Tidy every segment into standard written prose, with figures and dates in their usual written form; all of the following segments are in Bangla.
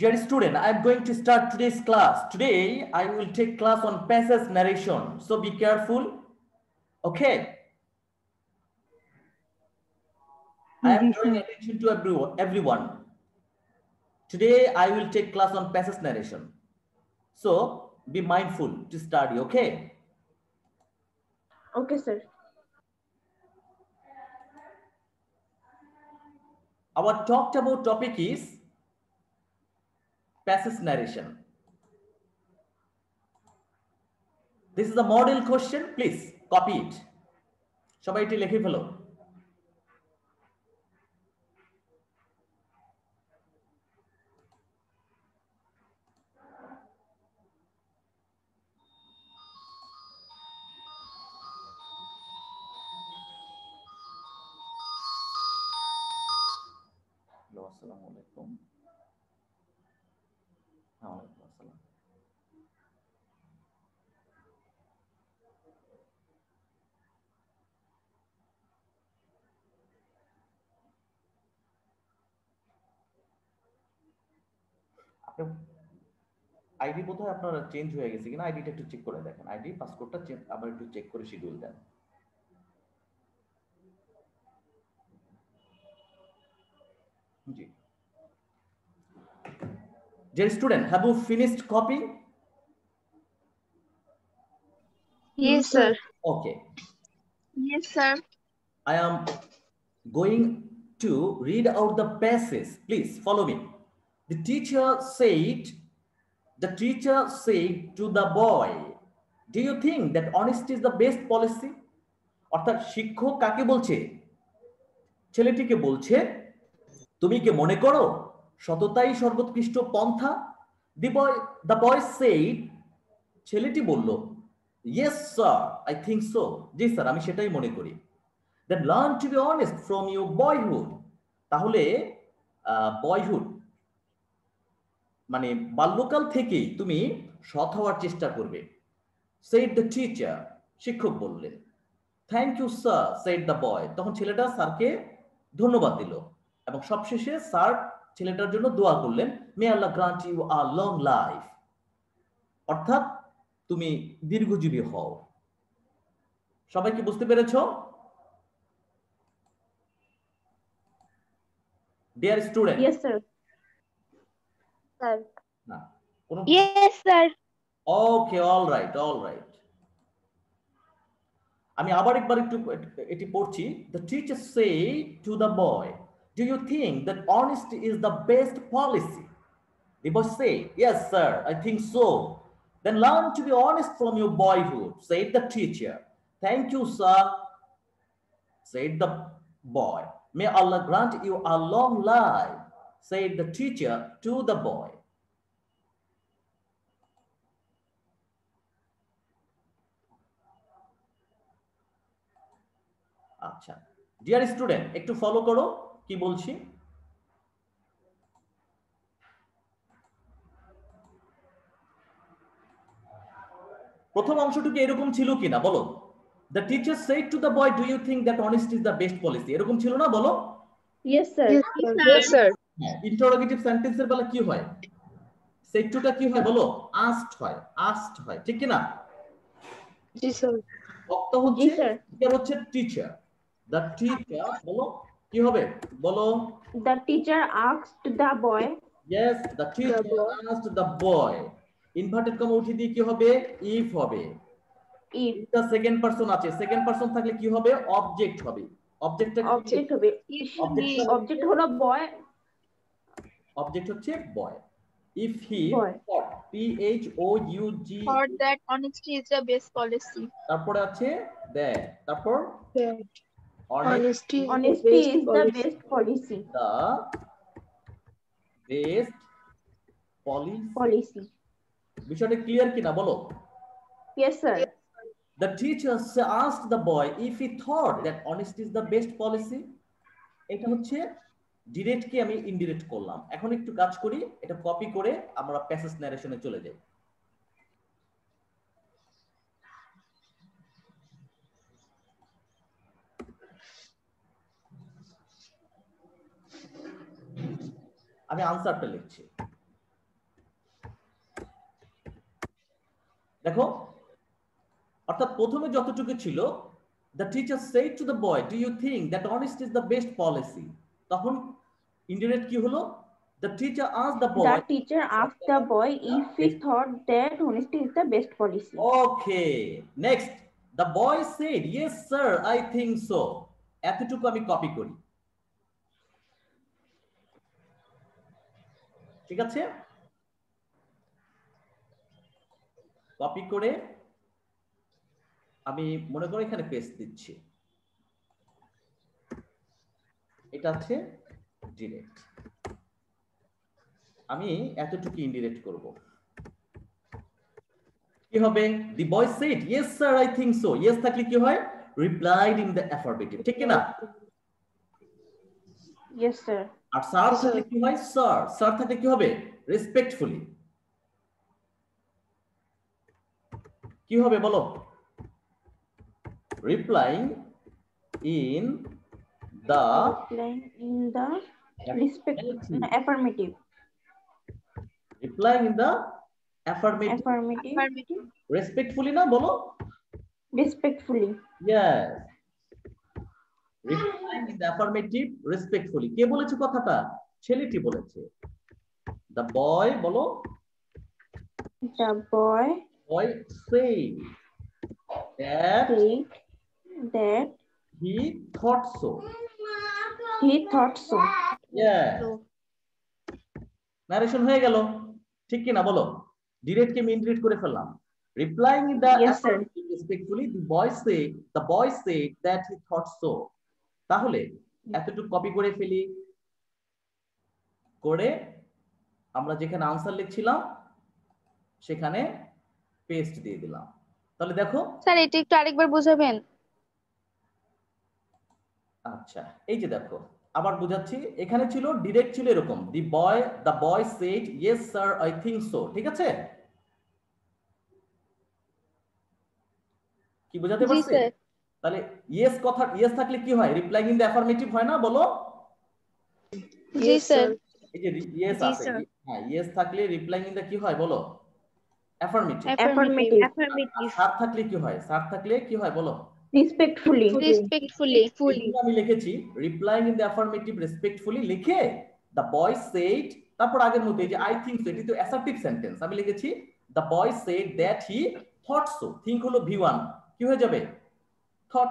Dear student, I am going to start today's class. Today, I will take class on passage narration. So be careful. Okay. I am drawing attention to everyone. Today, I will take class on passage narration. So be mindful to study. Okay. Okay, sir. Our talked about topic is passage narration. This is a model question. Please copy it. সবাই এটি লিখে ফেলো। আসসালামু আলাইকুম। ওয়ালাইকুম আসসালাম। আইডি বোধহয় আপনার চেঞ্জ হয়ে গেছে কিনা আইডিটা একটু চেক করে দেখেন। আইডি পাসওয়ার্ডটা আবার একটু চেক করে শিডিউল দেন। জি। Dear student, have you finished copying? Yes, sir. Okay. Yes, sir. I am going to read out the passage. Please follow me. The teacher said to the boy, do you think that honesty is the best policy? অর্থাৎ শিক্ষক কাকে বলছে? ছেলেটিকে বলছে, তুমি কি মনে করো সততাই সর্বোৎকৃষ্ট পন্থা? The boy said, ছেলেটি বলল, yes sir, I think so. G sir, আমি সেটাই মনে করি। Then learn to be honest from your boyhood. তাহলে বয়হুড মানে বাল্যকাল থেকেই তুমি সৎ হওয়ার চেষ্টা করবে। said the teacher, শিক্ষক বললেন। Thank you sir, said the boy. তখন ছেলেটা স্যারকে ধন্যবাদ দিল এবং সবশেষে স্যার ছেলেটার জন্য দোয়া করলেন, may Allah grant you a long life, অর্থাৎ তুমি দীর্ঘজীবী হও। সবাই কি বুঝতে পেরেছো? Dear student. Yes, sir. Sir. না, Yes, sir. Okay, all right, all right. আমি আবার একবার একটু এটি পড়ছি। The teacher said to the boy, do you think that honesty is the best policy? The boy said, yes sir, I think so. Then learn to be honest from your boyhood, said the teacher. Thank you sir, said the boy. May Allah grant you a long life, said the teacher to the boy. আচ্ছা, ডিয়ার স্টুডেন্ট, একটু ফলো করো কি বলছি। প্রথম অংশটুকু এরকম ছিল কিনা বলো। The teacher said to the boy, do you think that honesty is the best policy? এরকম ছিল না বলো? Yes, sir. Yes, sir. হ্যাঁ, ইন্টারোগেটিভ সেন্টেন্সের বেলা কি হয়? said to টা কি হয় বলো? asked হয়, asked হয়, ঠিক কি না? জি স্যার। বক্তা হচ্ছে টিচার। The teacher বলো কি হবে? বলো। The teacher asked the boy. Yes, the teacher asked the boy. Inverted comma উঠিয়ে দিয়ে কি হবে? if হবে। If এটা সেকেন্ড পারসন আছে, সেকেন্ড পারসন থাকলে কি হবে? অবজেক্ট হবে। অবজেক্টটা object হবে, object হলো boy, অবজেক্ট হচ্ছে বয়। if he boy thought, PHOUG, Thought that honesty is the best policy. তারপরে আছে that, তারপর That honesty honesty is the best policy. the best policy. বিষয়টা ক্লিয়ার কিনা বলো? Yes, sir. The teacher asked the boy if he thought that honesty is the best policy. এটা হচ্ছে ডিরেক্ট কে আমি ইনডিরেক্ট করলাম। এখন একটু কাজ করি, এটা কপি করে আমরা প্যাসেজ ন্যারেশনে চলে যাই। আমি আনসারটা লিখছি। দেখো, অর্থাৎ প্রথমে যতটুকু ছিল, the teacher said to the boy, do you think that honesty is the best policy? তখন indirect কি হলো? The teacher asked the boy. The teacher asked the boy if he thought that honesty is the best policy. Okay, next. The boy said, yes sir, I think so. এতটুকু আমি কপি করি, ঠিক আছে? কপি করে আমি মনে করি এখানে পেস্ট দিচ্ছি। এটা আছে ডিরেক্ট, আমি এতটুকু ইনডিরেক্ট করব। কি হবে? The boy said yes sir I think so. Yes থাকলে কি হয়? রিপ্লাইড ইন দ্য অ্যাফার্মেটিভ, ঠিক কি না? Yes sir. আর স্যার থাকলে কি হয়? স্যার। স্যার থাকলে কি হবে? রেসপেক্টফুলি। কি হবে বলো? Replying in the affirmative. Replying in the affirmative. Affirmative. Respectfully না বলো? Respectfully. Yes. Replying in the affirmative respectfully. কে বলেছে কথাটা? ছেলেটি বলেছে। The boy বলো? The boy said that he thought so. He thought so. Yes. Narration হয়ে গেল, ঠিক কি না বলো? ডিরেক্ট কে ইনডিরেক্ট করে ফেললাম। Replying in the affirmative respectfully, the boy said that he thought so. তাহলে এতটুকু কপি করে ফেলি, করে আমরা যেখানে আনসার লিখছিলাম সেখানে পেস্ট দিয়ে দিলাম। তাহলে দেখো স্যার এটা একটু আরেকবার বোঝাবেন? আচ্ছা, এই যে দেখো আবার বুঝাচ্ছি। এখানে ছিল ডিরেক্ট ছিল এরকম, the boy said yes sir I think so, ঠিক আছে? কি বোঝাতে পারছি? তাহলে ইয়েস কথা, ইয়েস থাকলে কি হয়? রিপ্লাইং ইন দ্য অ্যাফার্মেটিভ হয় না বলো? জি স্যার। এই যে ইয়েস আছে, হ্যাঁ ইয়েস থাকলে রিপ্লাইং ইন দ্য কি হয় বলো? অ্যাফার্মেটিভ। স্যার থাকলে কি হয়? স্যার থাকলে কি হয় বলো? Respectfully. আমি লিখেছি replying in the affirmative respectfully লিখে দ্য বয় সেড, তারপর আগের মতো এই যে আই থিংক সো, এটি তো অ্যাসার্টিভ সেন্টেন্স, আমি লিখেছি the boy said that he thought so. Think হলো V1, কি হয়ে যাবে? থট।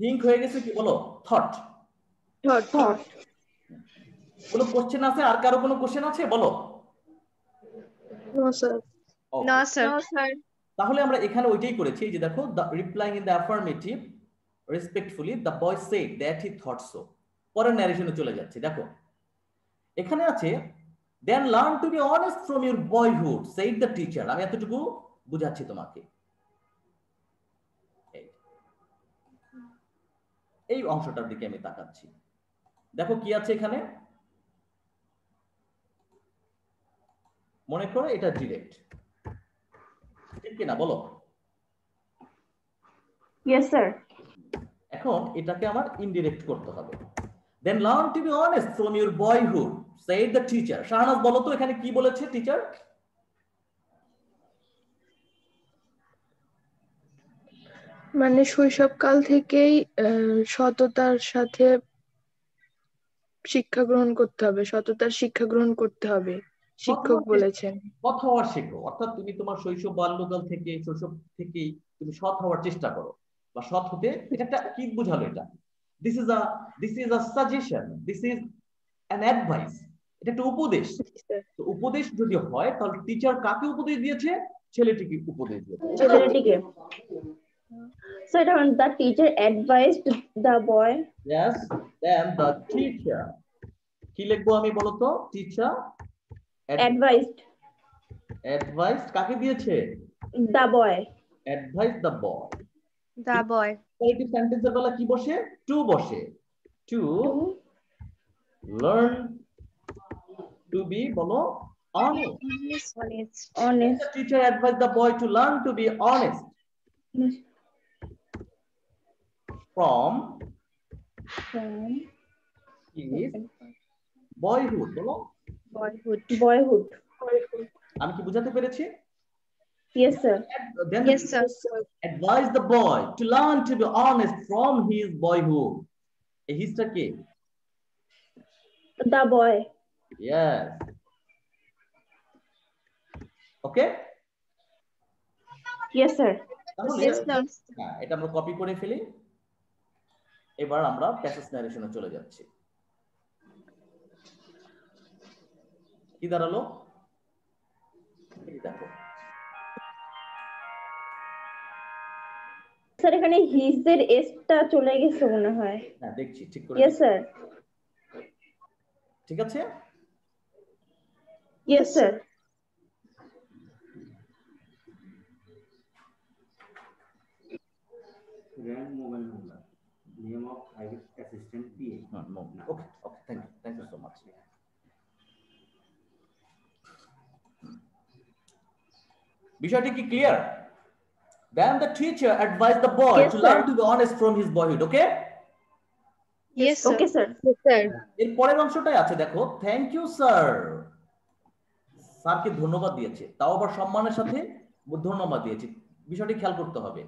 থিংক হয়ে গেছে কি বলো? থট। কোনো কোশ্চেন আছে? আর কারো কোনো কোশ্চেন আছে বলো? No sir. তাহলে আমরা এখানে ওইটাই করেছি, যে দেখো the replying in the affirmative respectfully the boy said that he thought so. পরের ন্যারেশনে চলে যাচ্ছে, দেখো এখানে আছে then learn to be honest from your boyhood said the teacher. আমি এতটুকু বুঝাচ্ছি তোমাকে, এই অংশটার দিকে আমি তাকাচ্ছি। দেখো কি আছে এখানে, মনে করো এটা ডিরেক্ট, ঠিক কিনা বলো? Yes sir. এখন এটাকে আমার ইনডিরেক্ট করতে হবে। Then learn to be honest from your boyhood said the teacher. Shahnaz বলো তো এখানে কি বলেছে টিচার? মানে শৈশবকাল থেকেই সততার সাথে শিক্ষা গ্রহণ করতে হবে, সততার শিক্ষা গ্রহণ করতে হবে, শিক্ষক বলেছেন। সৎ হওয়ার শেখো, অর্থাৎ তুমি তোমার শৈশব বাল্যকাল থেকে, শৈশব থেকেই তুমি সৎ হওয়ার চেষ্টা করো বা সৎ হতে। এটা একটা কি বুঝালো? এটা this is a suggestion, this is an advice, এটা একটা উপদেশ। তো উপদেশ যদি হয় তাহলে টিচার কাকে উপদেশ দিয়েছে? ছেলেটিকে উপদেশ দিয়েছে। ছেলেটিকে। So the teacher advised the boy. Yes, then the teacher. কি লিখবো আমি বলো তো? টিচার advised কাকে দিয়েছে? the boy. Advised the boy. The boy. Positive sentence এর বেলা কি বসে? To বসে। To learn to be বলো honest. The teacher advised the boy to learn to be honest from his boyhood বলো। boyhood. আমি কি বুঝাতে পেরেছি? Yes, sir. Then Yes, sir. advise the boy to learn to be honest from his boyhood. এই হিসটা কে? The boy. Yes. Okay? Yes, sir. তাহলে Yes, sir. হ্যাঁ, এটা আমরা কপি করে ফেলি। এবার আমরা প্যাসেজ ন্যারেশনে চলে যাচ্ছি। কি দাঁড়ালো? এই দেখো। স্যার এখানে হিজ এর এসটা চলে গেছে মনে হয়। হ্যাঁ দেখছি ঠিক করে। Yes, sir. ঠিক আছে? Yes, sir. Grant mobile number, name of private assistant PA. No. Okay, thank you so much. বিষয়টি কি clear? Then the teacher advised the boy Yes, to sir. learn to be honest from his boyhood. Okay? Yes, sir. Okay, sir. Yes, sir. এর পরের অংশটাই আছে দেখো, থ্যাংক ইউ স্যার। স্যারকে ধন্যবাদ দিয়েছে, তাও আবার সম্মানের সাথে ধন্যবাদ দিয়েছে। বিষয়টি খেয়াল করতে হবে,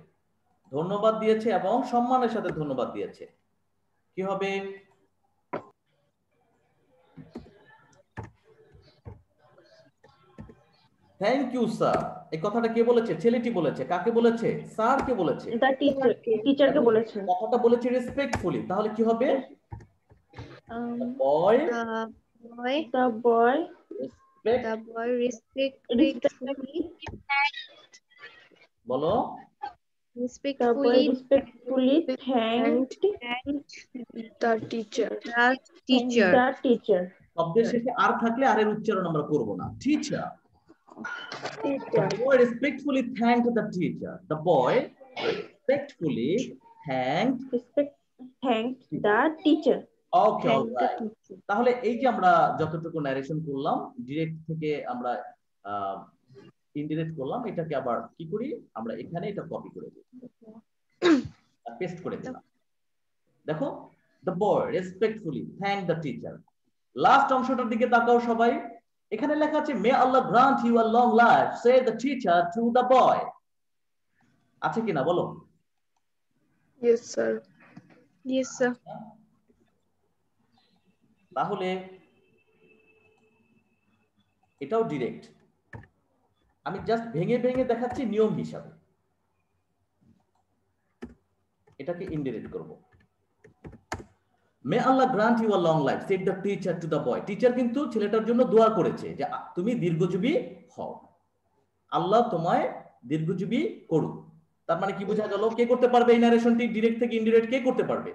ধন্যবাদ দিয়েছে এবং সম্মানের সাথে ধন্যবাদ দিয়েছে। কি হবে? থ্যাংক ইউ স্যার, এই কথাটা কে বলেছে? ছেলেটি বলেছে। কাকে বলেছে? স্যারকে বলেছে। The teacher. টিচারকে বলেছে। কথাটা বলেছে রেসপেক্টফুলি, তাহলে কি হবে? বয় The boy. The boy respectfully বলো। The boy respectfully thanked The teacher. the teacher. the teacher. শব্দের শেষে আর থাকলে আর এর উচ্চারণ আমরা করব না। Teacher. The boy respectfully thanked the teacher. The boy respectfully thanked the teacher. Okay, alright. তাহলে এই যে আমরা যতটুকু ন্যারেশন করলাম, ডিরেক্ট থেকে আমরা ইনডিরেক্ট করলাম, এটাকে আবার কি করি? আমরা এখানে এটা কপি করে দিই, পেস্ট করে দিলাম। দেখো, the boy respectfully thanked the teacher. Last অংশটার দিকে তাকাও সবাই। এখানে লেখা আছে may Allah grant you a long life, said the teacher to the boy. আছে কিনা বলো? Yes, sir. Yes, sir. তাহলে এটাও ডিরেক্ট, আমি জাস্ট ভেঙে ভেঙে দেখাচ্ছি নিয়ম হিসাবে। এটাকে ইনডিরেক্ট করব। May Allah grant you a long life, said the teacher to the boy. Teacher কিন্তু ছেলেটার জন্য দোয়া করেছে যে তুমি দীর্ঘজীবী হও, আল্লাহ তোমায় দীর্ঘজীবী করুক। তার মানে কি বোঝা গেল? কে করতে পারবে এই ন্যারেশনটি? ডিরেক্ট থেকে ইনডিরেক্ট কে করতে পারবে?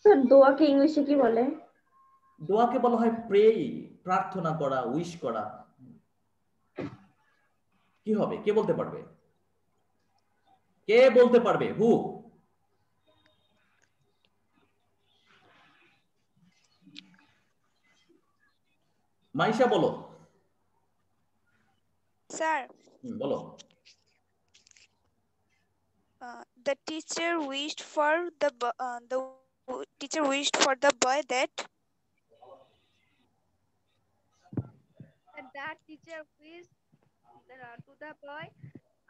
স্যার দোয়াকে ইংলিশে কি বলে? দোয়াকে বলা হয় প্রে, প্রার্থনা করা, উইশ করা। কি হবে? কে বলতে পারবে? কে বলতে পারবে? হু? মাইশা বলো। Sir, বলো। the teacher wished for the teacher wished for the boy that teacher wished to the boy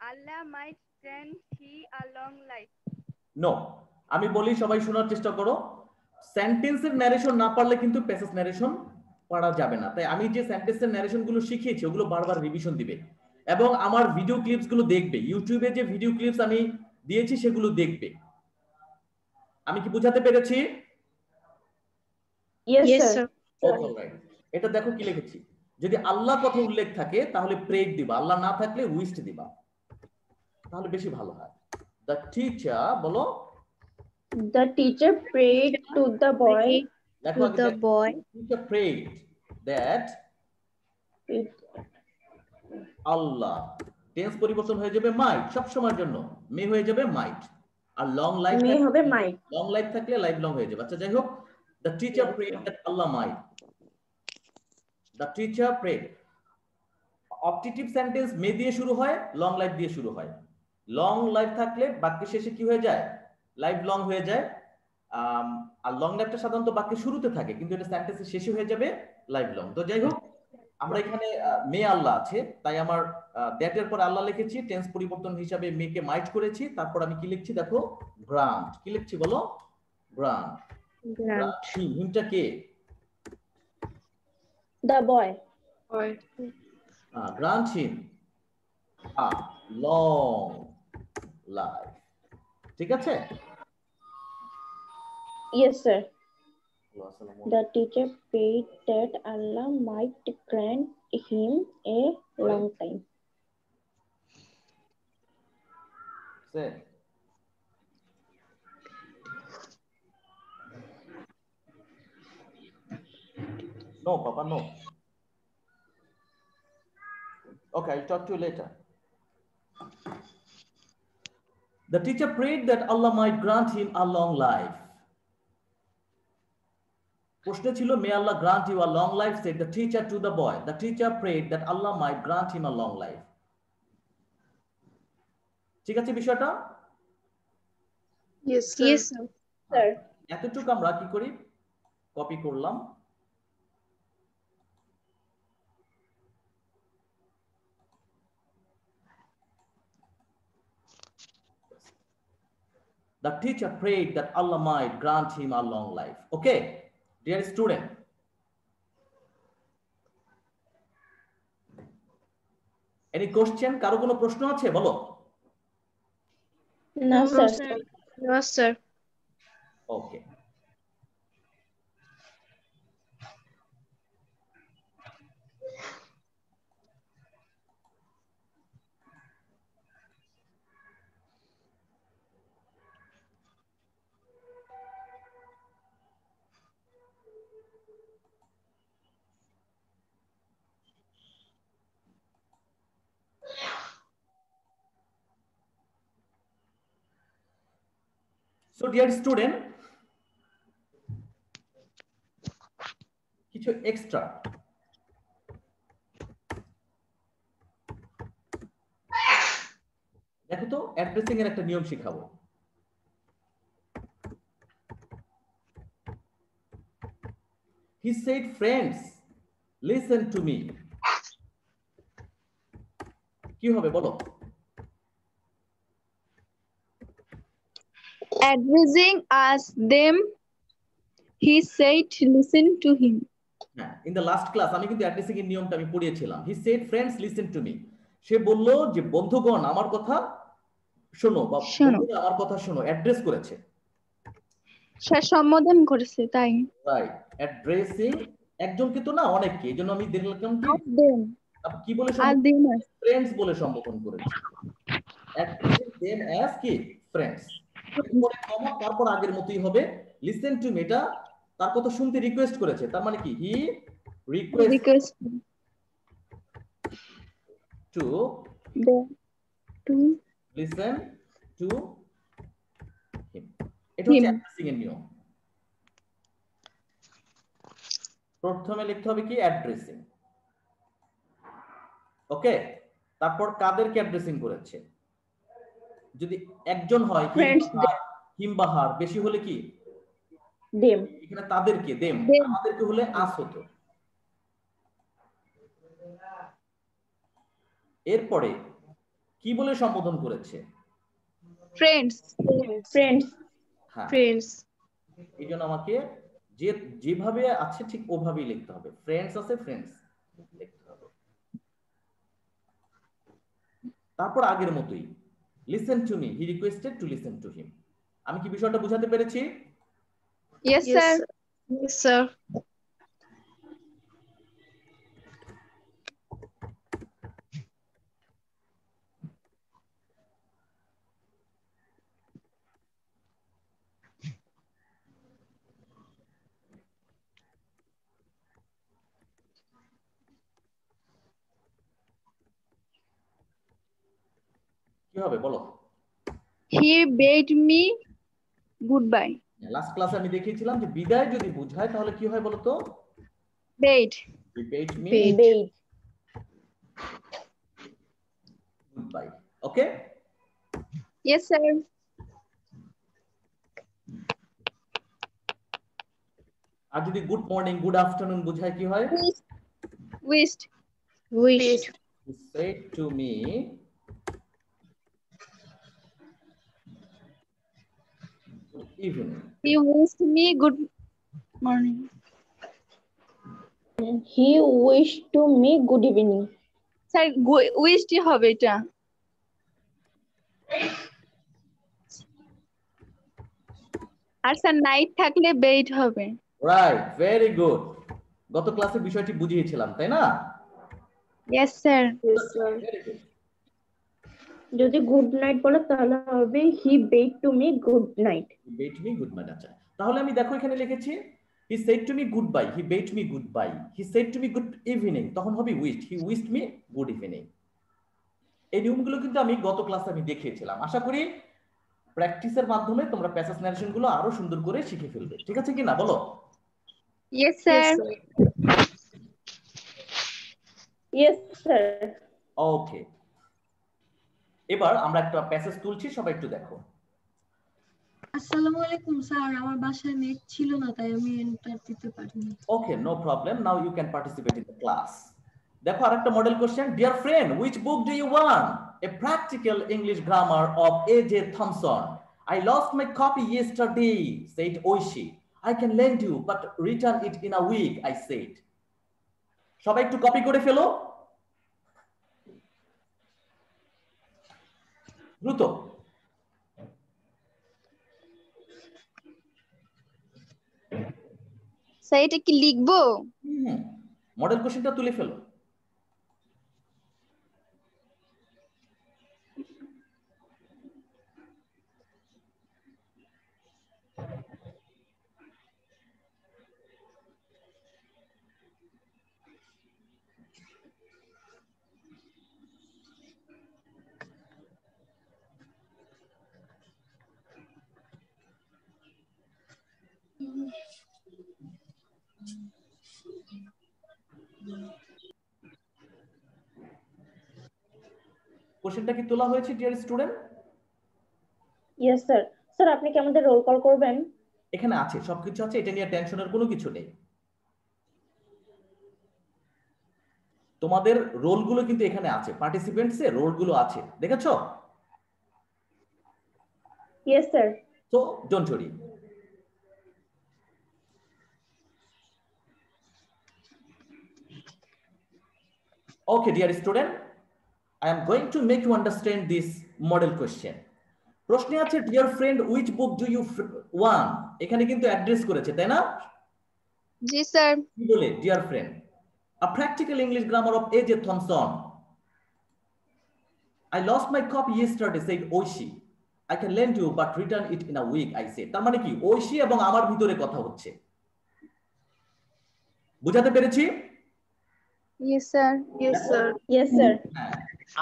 Allah might grant he a long life. No, আমি বলি, সবাই শোনার চেষ্টা করো। সেন্টেন্সের ন্যারেশন না পারলে কিন্তু প্যাসেজ ন্যারেশন পড়া যাবে না। তাই আমি যে সেন্টেন্সের ন্যারেশন গুলো শিখিয়েছি ওগুলো বারবার রিভিশন দিবে এবং আমার ভিডিও ক্লিপস গুলো দেখবে। ইউটিউবে যে ভিডিও ক্লিপস আমি দিয়েছি সেগুলো দেখবে। আমি কি বোঝাতে পেরেছি? Yes, Yes, sir. sir. Alright, এটা দেখো কি লিখেছি। যদি আল্লাহ কথা উল্লেখ থাকে তাহলে প্রেড দিবা, আল্লাহ না থাকলে উইশড দিবা, তাহলে বেশি ভালো হয়। দ্য টিচার বলো। The teacher prayed to the boy. দেখো To the boy. teacher prayed that Allah, tense পরিবর্তন হয়ে যাবে মাইট, সব সময়ের জন্য মে হয়ে যাবে মাইট, আর লং লাইফ মেয়ে হবে might. লং লাইফ থাকলে লাইফ লং হয়ে যাবে। আচ্ছা যাই হোক, the teacher prayed that Allah might. The teacher prayed. Optative sentence may দিয়ে শুরু হয়, লং লাইফ দিয়ে শুরু হয়। লং লাইফ থাকলে বাক্যের শেষে কি হয়ে যায়? লাইফ লং হয়ে যায়। আর লং লাইফটা সাধারণত বাক্যের শুরুতে থাকে, কিন্তু এটা সেন্টেন্সের শেষে হয়ে যাবে লাইফ লং। তো যাই হোক, আমরা এখানে মে আল্লাহ আছে, তাই আমার দ্যাট এর পরে আল্লাহ লিখেছি, টেন্স পরিবর্তন হিসাবে মেকে মাইট করেছি, তারপর আমি কি লিখছি দেখো, গ্রান্ট। কি লিখছি বলো? গ্রান্ট। গ্রান্ট। হিমটা কে? The boy. boy. Grant him a long life. ঠিক আছে? Yes, sir. The teacher prayed that Allah might grant him a long time. Say. No, Papa, no. Okay, I'll talk to you later. The teacher prayed that Allah might grant him a long life. প্রশ্ন ছিল, may Allah grant you a long life, said the teacher to the boy. The teacher prayed that Allah might grant him a long life. ঠিক আছে বিষয়টা? Yes, sir. Yes, sir. এতটুকু আমরা কি করি, কপি করলাম। The teacher prayed that Allah might grant him a long life. Okay, dear student. Any question? কারো কোনো প্রশ্ন আছে? বলো। No, sir. No, sir. Okay. So dear student, কিছু এক্সট্রা দেখো তো, অ্যাড্রেসিং এর একটা নিয়ম শেখাবো। He said, friends, listen to me. কি হবে বলো? Addressing us them, he said, listen to him. হ্যাঁ, in the last class আমি কিন্তু অ্যাড্রেসিং এর নিয়মটা আমি পড়িয়েছিলাম। He said, friends, listen to me. সে বলল যে বন্ধুগণ আমার কথা শোনো, বা বন্ধুরা আমার কথা শোনো। অ্যাড্রেস করেছে, সে সম্বোধন করেছে, তাই। রাইট। অ্যাড্রেসিং একজনকে তো না, অনেককে। এইজন্য আমি দেখলাম কি them, কি বলে ফ্রেন্ডস বলে সম্বোধন করেছে। অ্যাড্রেসিং देम অ্যাজ কি ফ্রেন্ডস। এরপরে কমা, তারপর আগের মতই হবে। লিসেন টু মি, এটা তার কথা শুনতে রিকোয়েস্ট করেছে, তার মানে কি he request to listen to him. এটা হচ্ছে অ্যাড্রেসিং এর নিয়ম। প্রথমে লিখতে হবে কি অ্যাড্রেসিং, ওকে। তারপর কাদেরকে অ্যাড্রেসিং করেছে, যদি একজন হয় হিম বা হার, বেশি হলে কি them, এখানে তাদেরকে দেম, আমাদেরকে হলে আস হতো। এরপরে কি বলে সম্বোধন করেছে, friends, হ্যাঁ Friends. এই জন্য আমাকে যেভাবে আছে ঠিক ওভাবেই লিখতে হবে। ফ্রেন্ডস আছে, ফ্রেন্ডস লিখতে হবে। তারপর আগের মতোই listen to me, he requested to listen to হিম। আমি কি বিষয়টা বুঝাতে পেরেছি? yes, sir. Yes, sir. কি হবে বলো? He bade me goodbye. Last ক্লাসে আমি দেখিয়েছিলাম যে বিদায় যদি বোঝায় তাহলে কি হয় বলো তো? Bade. He bade me bade. goodbye. Okay? Yes, sir. আর যদি গুড মর্নিং, গুড আফটারনুন বোঝায় কি হয়? Wished. Wished. He said to me, good evening. He wished me good morning. He wished to me good evening. Sir wished হবে এটা। আর স্যার নাইট থাকলে বেইট হবে। Right, very good. গত ক্লাসে বিষয়টি বুঝিয়েছিলাম, তাই না? Yes sir. Yes, sir. Very good. যদি গুড নাইট বলে তাহলে হবে he bade to me good night. He bade me good night. আচ্ছা, তাহলে আমি দেখো এখানে লিখেছি he said to me goodbye, he bade me goodbye, he said to me good evening, তখন হবে wished, he wished me good evening। এই নিয়মগুলো কিন্তু আমি গত ক্লাসে আমি দেখিয়েছিলাম। আশা করি প্র্যাকটিসের মাধ্যমে তোমরা প্যাসেজ ন্যারেশন গুলো আরো সুন্দর করে শিখে ফেলবে, ঠিক আছে কি না বলো? Yes sir. Yes, sir. Yes sir. Okay, এবার আমরা একটা প্যাসেজ তুলছি, সবাই একটু দেখো। আসসালামু আলাইকুম স্যার, আমার বাসায় নেট ছিল না তাই আমি এন্টার দিতে পারিনি। Okay, no problem, now you can participate in the class. দেখো আরেকটা model question. Dear friend, which book do you want? A practical English grammar of A.J. Thompson. I lost my copy yesterday, said Oishi. I can lend you, but return it in a week, I said. সবাই একটু কপি করে ফেলো দ্রুত। স্যার এটা কি লিখবো? মডেল কোশ্চেনটা তুলে ফেলো। কোশ্চেনটা কি তোলা হয়েছে dear student? Yes sir. Sir আপনি কি আমাদের রোল কল করবেন? এখানে আছে, সবকিছু আছে, এটা নিয়ে টেনশনের কোনো কিছু নেই। তোমাদের রোলগুলো কিন্তু এখানে আছে, পার্টিসিপেন্টস এর রোলগুলো আছে, দেখেছো? Yes sir. So don't worry. Okay, dear student, I am going to make you understand this model question. প্রশ্নে আছে deer friend which book do you want? এখানে কিন্তু অ্যাড্রেস করেছে, তাই না? জি স্যার। কি বলে? Dear friend, a practical English grammar of A.J. Thompson. I lost my copy yesterday, said Oishi. I can lend you but return it in a week, I said. তার মানে কি ঐশী এবং আমার ভিতরে কথা হচ্ছে। বুঝাতে পেরেছি? Yes sir. Yes, sir. Yes sir.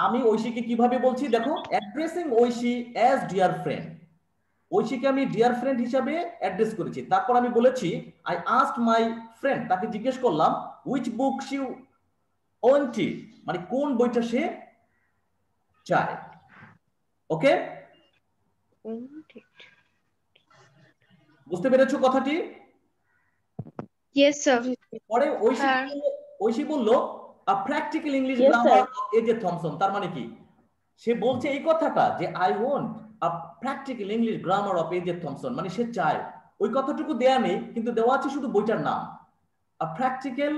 আমি ঐশীকে কিভাবে বলছি দেখো, addressing Oishi as dear friend. ঐশীকে আমি ডিয়ার ফ্রেন্ড হিসাবে অ্যাড্রেস করেছি। তারপর আমি বলেছি আই আস্কড মাই ফ্রেন্ড, তাকে জিজ্ঞেস করলাম হুইচ বুক শি ওয়ান্টেড, মানে কোন বইটা সে চায়। ওকে, বুঝতে পেরেছো কথাটি? Yes sir. পরে ঐশী বলল a practical English Yes, grammar sir. Of A J Thomson. তার মানে কি সে বলছে এই কথাটা যে I want a practical English grammar of A J Thomson, মানে সে চায়। ওই কথাটুকু দেয়া নেই, কিন্তু দেওয়া আছে শুধু বইটার নাম, a practical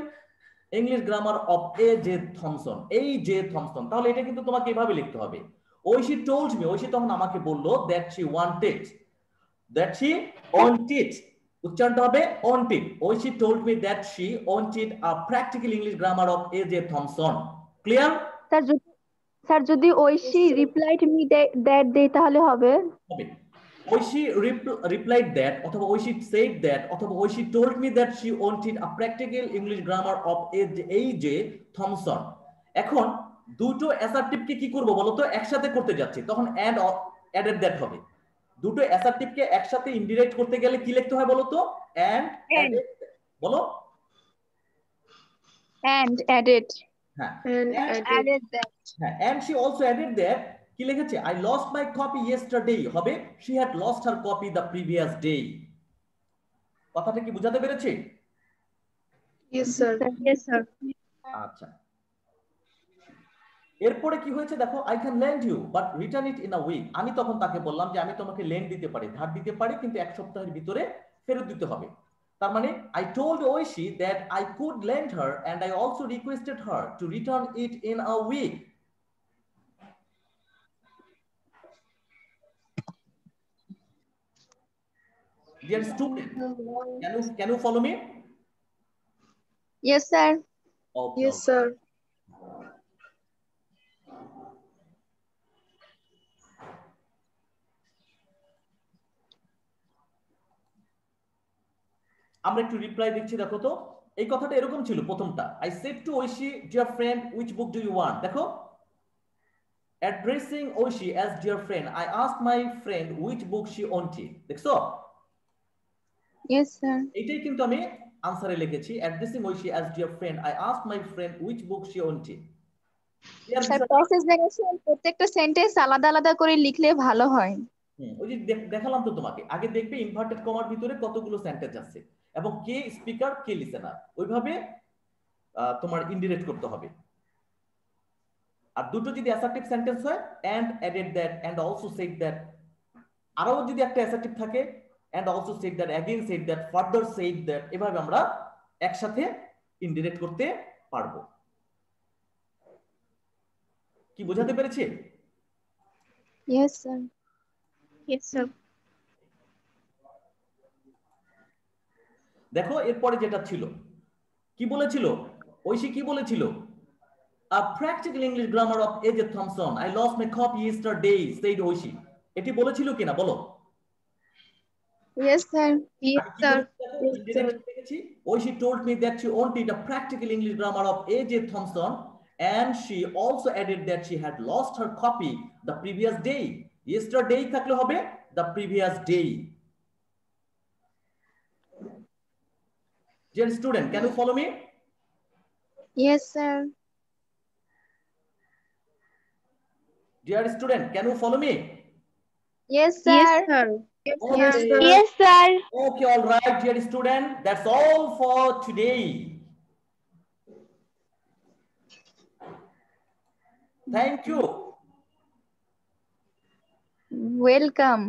English grammar of A J Thomson, এই জে থমসন। তাহলে এটা কিন্তু তোমাকে এভাবে লিখতে হবে, ঐশী টোল্ড মি, ঐশী তখন আমাকে বলল that she wanted, that she wanted, উচ্চারণটা হবে wanted. She told me that she wanted a practical English grammar of A.J. Thompson. Clear? Sir যদি ঐশী রিপ্লাইড মি দ্যাট দেই তাহলে হবে? হবে। She replied that, অথবা she said that, অথবা she told me that she wanted a practical English grammar of A.J. Thompson. এখন দুটো অ্যাসার্টিভকে কি করব বলো তো, একসাথে করতে যাচ্ছি, তখন and or added that হবে। দুটো অ্যাসার্টিভকে একসাথে ইনডিরেক্ট করতে গেলে কি লিখতে হয় বলো তো, and added, বলো and added, হ্যাঁ And added that, হ্যাঁ, and she also added that, কি লিখেছে I lost my copy yesterday, হবে she had lost her copy the previous day। কথাটা কি বুঝাতে পেরেছি? yes, sir. yes sir. আচ্ছা, এরপরে কি হয়েছে দেখো, I can lend you but return it in a week. আমি তখন তাকে বললাম যে আমি তোমাকে লেন্ড দিতে পারি, ধার দিতে পারি, কিন্তু এক সপ্তাহের ভিতরে ফেরত দিতে হবে। তার মানে I told Oishi that I could lend her and I also requested her to return it in a week. Dear student, can you follow me? Yes, sir. Okay. Yes, sir. আমরা একটু রিপ্লাই দিচ্ছি, দেখো তো এই কথাটা এরকম ছিল প্রথমটা, I said to Oishi dear friend which book do you want. দেখো, addressing Oishi as dear friend, I asked my friend which book she wanted. দেখছো, Yes, sir. এটাই কিন্তু আমি আনসারে লিখেছি, addressing Oishi as dear friend, I asked my friend which book she wanted. Sir process দেখেছেন, প্রত্যেকটা সেন্টেন্স আলাদা আলাদা করে লিখলে ভালো হয়। ওই যে দেখালাম তো তোমাকে, আগে দেখবে ইনভার্টেড কমার ভিতরে কতগুলো সেন্টেন্স আছে এবং কে স্পিকার কে লিসেনার, ওইভাবে তোমার ইনডিরেক্ট করতে হবে। আর দুটো যদি অ্যাসার্টিভ সেন্টেন্স হয়, and added that, and also said that, আরো যদি একটা অ্যাসার্টিভ থাকে, and also said that, again said that, further said that, এভাবে আমরা একসাথে ইনডিরেক্ট করতে পারবো। কি বোঝাতে পেরেছি? Yes, sir. Yes, sir. দেখো এরপরে যেটা ছিল, কি বলেছিল ঐশী, কি বলেছিল? A practical English grammar of A.J. Thompson. I lost my copy yesterday, said Oishi. এটি বলেছিল কিনা বলো? Yes, sir. Yes, sir. Yes, sir. She told me that she wanted a practical English grammar of A.J. Thompson, and she also added that she had lost her copy the previous day. Yesterday থাকলে হবে the previous day. Dear student, can you follow me? Yes, sir. Dear student, can you follow me? Yes, sir. Yes, sir. Okay. Yes, sir. Yes, sir. Okay, all right, dear student. That's all for today. Thank you. Welcome.